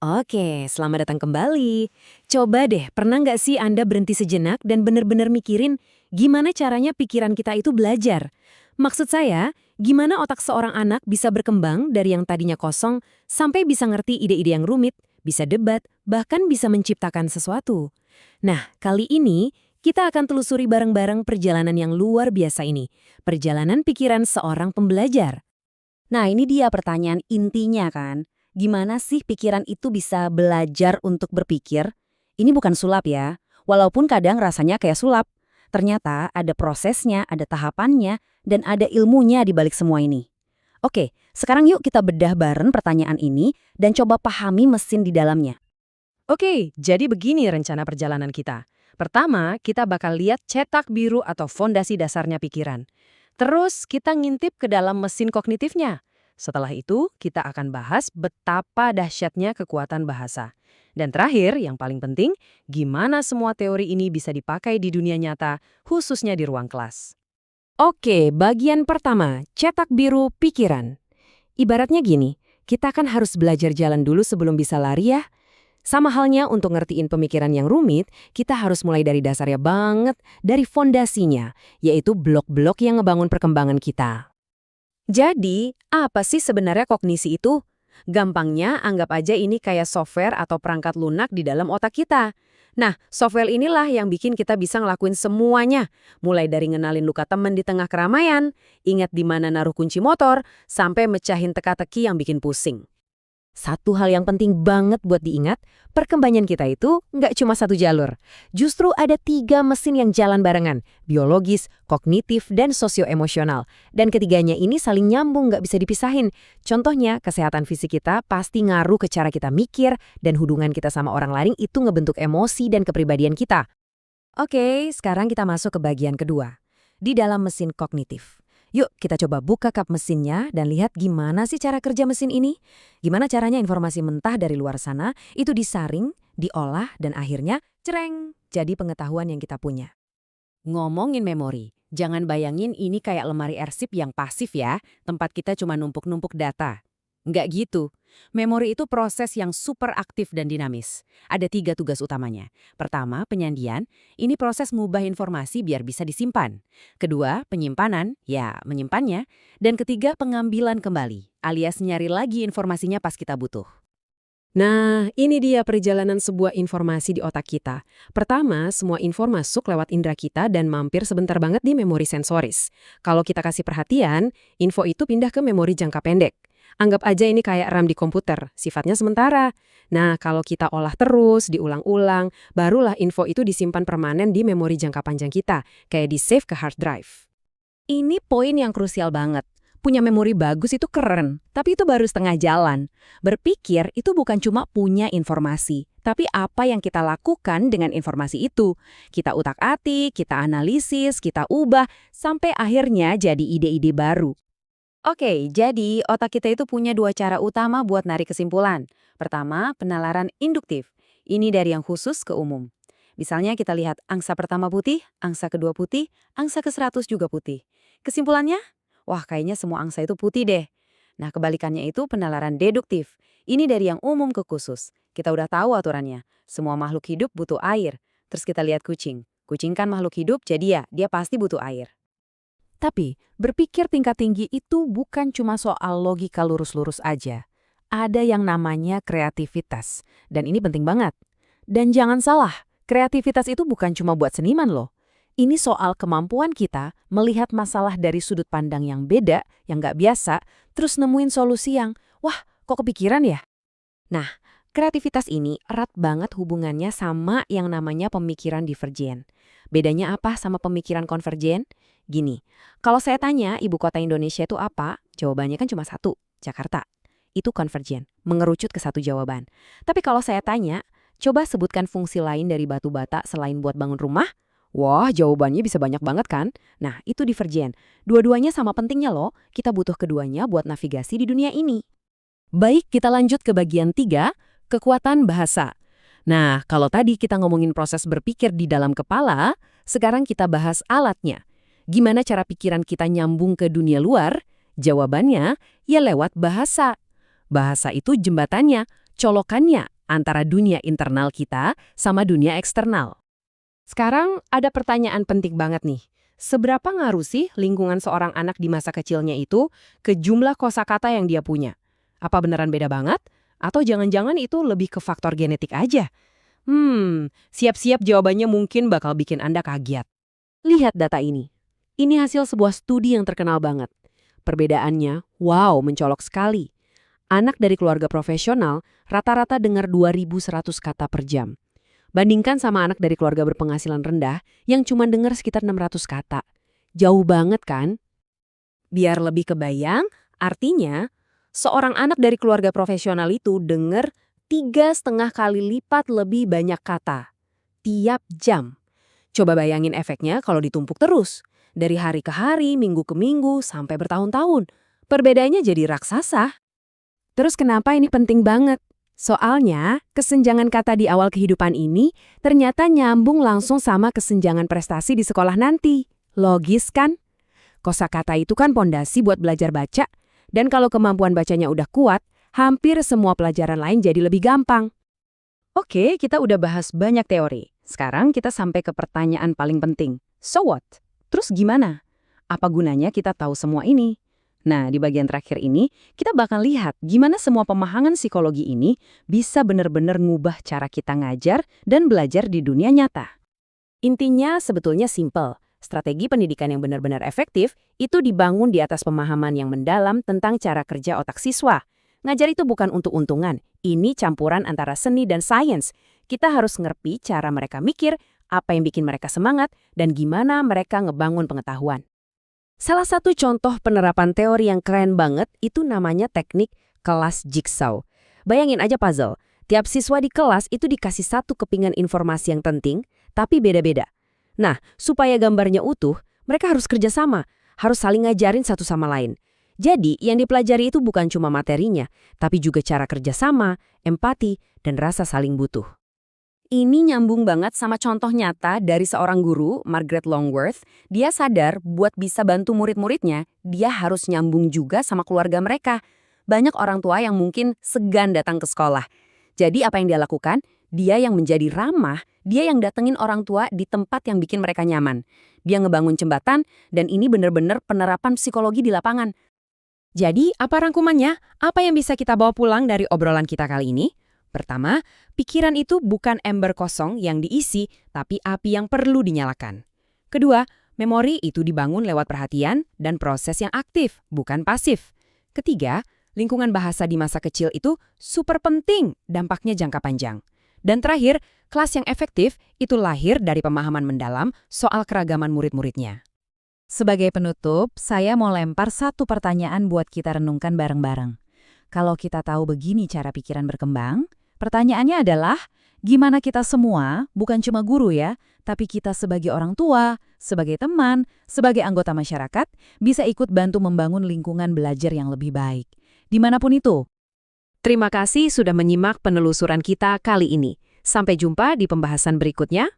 Oke, selamat datang kembali. Coba deh, pernah nggak sih Anda berhenti sejenak dan benar-benar mikirin gimana caranya pikiran kita itu belajar? Maksud saya, gimana otak seorang anak bisa berkembang dari yang tadinya kosong sampai bisa ngerti ide-ide yang rumit, bisa debat, bahkan bisa menciptakan sesuatu. Nah, kali ini kita akan telusuri bareng-bareng perjalanan yang luar biasa ini. Perjalanan pikiran seorang pembelajar. Nah, ini dia pertanyaan intinya kan. Gimana sih pikiran itu bisa belajar untuk berpikir? Ini bukan sulap ya, walaupun kadang rasanya kayak sulap. Ternyata ada prosesnya, ada tahapannya, dan ada ilmunya di balik semua ini. Oke, sekarang yuk kita bedah bareng pertanyaan ini dan coba pahami mesin di dalamnya. Oke, jadi begini rencana perjalanan kita. Pertama, kita bakal lihat cetak biru atau fondasi dasarnya pikiran. Terus, kita ngintip ke dalam mesin kognitifnya. Setelah itu, kita akan bahas betapa dahsyatnya kekuatan bahasa. Dan terakhir, yang paling penting, gimana semua teori ini bisa dipakai di dunia nyata, khususnya di ruang kelas. Oke, bagian pertama, cetak biru pikiran. Ibaratnya gini, kita kan harus belajar jalan dulu sebelum bisa lari ya. Sama halnya untuk ngertiin pemikiran yang rumit, kita harus mulai dari dasarnya banget, dari fondasinya, yaitu blok-blok yang ngebangun perkembangan kita. Jadi, apa sih sebenarnya kognisi itu? Gampangnya, anggap aja ini kayak software atau perangkat lunak di dalam otak kita. Nah, software inilah yang bikin kita bisa ngelakuin semuanya. Mulai dari ngenalin luka temen di tengah keramaian, ingat di mana naruh kunci motor, sampai mecahin teka-teki yang bikin pusing. Satu hal yang penting banget buat diingat, perkembangan kita itu nggak cuma satu jalur. Justru ada 3 mesin yang jalan barengan, biologis, kognitif, dan sosioemosional. Dan ketiganya ini saling nyambung, nggak bisa dipisahin. Contohnya, kesehatan fisik kita pasti ngaruh ke cara kita mikir, dan hubungan kita sama orang lain itu ngebentuk emosi dan kepribadian kita. Oke, sekarang kita masuk ke bagian kedua. Di dalam mesin kognitif. Yuk, kita coba buka kap mesinnya dan lihat gimana sih cara kerja mesin ini. Gimana caranya informasi mentah dari luar sana itu disaring, diolah, dan akhirnya cereng, jadi pengetahuan yang kita punya. Ngomongin memori, jangan bayangin ini kayak lemari arsip yang pasif ya, tempat kita cuma numpuk-numpuk data. Nggak gitu. Memori itu proses yang super aktif dan dinamis. Ada 3 tugas utamanya. Pertama, penyandian. Ini proses ngubah informasi biar bisa disimpan. Kedua, penyimpanan. Ya, menyimpannya. Dan ketiga, pengambilan kembali. Alias nyari lagi informasinya pas kita butuh. Nah, ini dia perjalanan sebuah informasi di otak kita. Pertama, semua info masuk lewat indera kita dan mampir sebentar banget di memori sensoris. Kalau kita kasih perhatian, info itu pindah ke memori jangka pendek. Anggap aja ini kayak RAM di komputer, sifatnya sementara. Nah, kalau kita olah terus, diulang-ulang, barulah info itu disimpan permanen di memori jangka panjang kita, kayak di-save ke hard drive. Ini poin yang krusial banget. Punya memori bagus itu keren, tapi itu baru setengah jalan. Berpikir itu bukan cuma punya informasi, tapi apa yang kita lakukan dengan informasi itu. Kita utak-atik, kita analisis, kita ubah, sampai akhirnya jadi ide-ide baru. Oke, jadi otak kita itu punya 2 cara utama buat narik kesimpulan. Pertama, penalaran induktif. Ini dari yang khusus ke umum. Misalnya kita lihat angsa pertama putih, angsa kedua putih, angsa ke-100 juga putih. Kesimpulannya? Wah, kayaknya semua angsa itu putih deh. Nah, kebalikannya itu penalaran deduktif. Ini dari yang umum ke khusus. Kita udah tahu aturannya. Semua makhluk hidup butuh air. Terus kita lihat kucing. Kucing kan makhluk hidup, jadi ya, dia pasti butuh air. Tapi, berpikir tingkat tinggi itu bukan cuma soal logika lurus-lurus aja. Ada yang namanya kreativitas. Dan ini penting banget. Dan jangan salah, kreativitas itu bukan cuma buat seniman loh. Ini soal kemampuan kita melihat masalah dari sudut pandang yang beda, yang nggak biasa, terus nemuin solusi yang, wah, kok kepikiran ya? Nah, kreativitas ini erat banget hubungannya sama yang namanya pemikiran divergen. Bedanya apa sama pemikiran konvergen? Gini, kalau saya tanya ibu kota Indonesia itu apa, jawabannya kan cuma satu, Jakarta. Itu konvergen, mengerucut ke satu jawaban. Tapi kalau saya tanya, coba sebutkan fungsi lain dari batu bata selain buat bangun rumah? Wah, jawabannya bisa banyak banget kan? Nah, itu divergen. Dua-duanya sama pentingnya loh, kita butuh keduanya buat navigasi di dunia ini. Baik, kita lanjut ke bagian 3, kekuatan bahasa. Nah, kalau tadi kita ngomongin proses berpikir di dalam kepala, sekarang kita bahas alatnya. Gimana cara pikiran kita nyambung ke dunia luar? Jawabannya, ya lewat bahasa. Bahasa itu jembatannya, colokannya, antara dunia internal kita sama dunia eksternal. Sekarang ada pertanyaan penting banget nih. Seberapa ngaruh sih lingkungan seorang anak di masa kecilnya itu ke jumlah kosakata yang dia punya? Apa beneran beda banget? Atau jangan-jangan itu lebih ke faktor genetik aja? Siap-siap jawabannya mungkin bakal bikin Anda kaget. Lihat data ini. Ini hasil sebuah studi yang terkenal banget. Perbedaannya, wow, mencolok sekali. Anak dari keluarga profesional rata-rata dengar 2.100 kata per jam. Bandingkan sama anak dari keluarga berpenghasilan rendah yang cuma dengar sekitar 600 kata. Jauh banget kan? Biar lebih kebayang, artinya seorang anak dari keluarga profesional itu dengar 3,5 kali lipat lebih banyak kata tiap jam. Coba bayangin efeknya kalau ditumpuk terus. Dari hari ke hari, minggu ke minggu, sampai bertahun-tahun. Perbedaannya jadi raksasa. Terus kenapa ini penting banget? Soalnya, kesenjangan kata di awal kehidupan ini ternyata nyambung langsung sama kesenjangan prestasi di sekolah nanti. Logis kan? Kosakata itu kan pondasi buat belajar baca, dan kalau kemampuan bacanya udah kuat, hampir semua pelajaran lain jadi lebih gampang. Oke, kita udah bahas banyak teori. Sekarang kita sampai ke pertanyaan paling penting. So what? Terus gimana? Apa gunanya kita tahu semua ini? Nah, di bagian terakhir ini, kita bakal lihat gimana semua pemahaman psikologi ini bisa benar-benar ngubah cara kita ngajar dan belajar di dunia nyata. Intinya sebetulnya simple. Strategi pendidikan yang benar-benar efektif itu dibangun di atas pemahaman yang mendalam tentang cara kerja otak siswa. Ngajar itu bukan untuk untungan, ini campuran antara seni dan sains. Kita harus ngerti cara mereka mikir, apa yang bikin mereka semangat, dan gimana mereka ngebangun pengetahuan. Salah satu contoh penerapan teori yang keren banget itu namanya teknik kelas jigsaw. Bayangin aja puzzle. Tiap siswa di kelas itu dikasih satu kepingan informasi yang penting, tapi beda-beda. Nah, supaya gambarnya utuh, mereka harus kerjasama, harus saling ngajarin satu sama lain. Jadi, yang dipelajari itu bukan cuma materinya, tapi juga cara kerjasama, empati, dan rasa saling butuh. Ini nyambung banget sama contoh nyata dari seorang guru, Margaret Longworth. Dia sadar buat bisa bantu murid-muridnya, dia harus nyambung juga sama keluarga mereka. Banyak orang tua yang mungkin segan datang ke sekolah. Jadi apa yang dia lakukan? Dia yang menjadi ramah, dia yang datengin orang tua di tempat yang bikin mereka nyaman. Dia ngebangun jembatan, dan ini benar-benar penerapan psikologi di lapangan. Jadi, apa rangkumannya? Apa yang bisa kita bawa pulang dari obrolan kita kali ini? Pertama, pikiran itu bukan ember kosong yang diisi, tapi api yang perlu dinyalakan. Kedua, memori itu dibangun lewat perhatian dan proses yang aktif, bukan pasif. Ketiga, lingkungan bahasa di masa kecil itu super penting, dampaknya jangka panjang. Dan terakhir, kelas yang efektif itu lahir dari pemahaman mendalam soal keragaman murid-muridnya. Sebagai penutup, saya mau lempar satu pertanyaan buat kita renungkan bareng-bareng. Kalau kita tahu begini cara pikiran berkembang, pertanyaannya adalah, gimana kita semua, bukan cuma guru ya, tapi kita sebagai orang tua, sebagai teman, sebagai anggota masyarakat, bisa ikut bantu membangun lingkungan belajar yang lebih baik. Dimanapun itu. Terima kasih sudah menyimak penelusuran kita kali ini. Sampai jumpa di pembahasan berikutnya.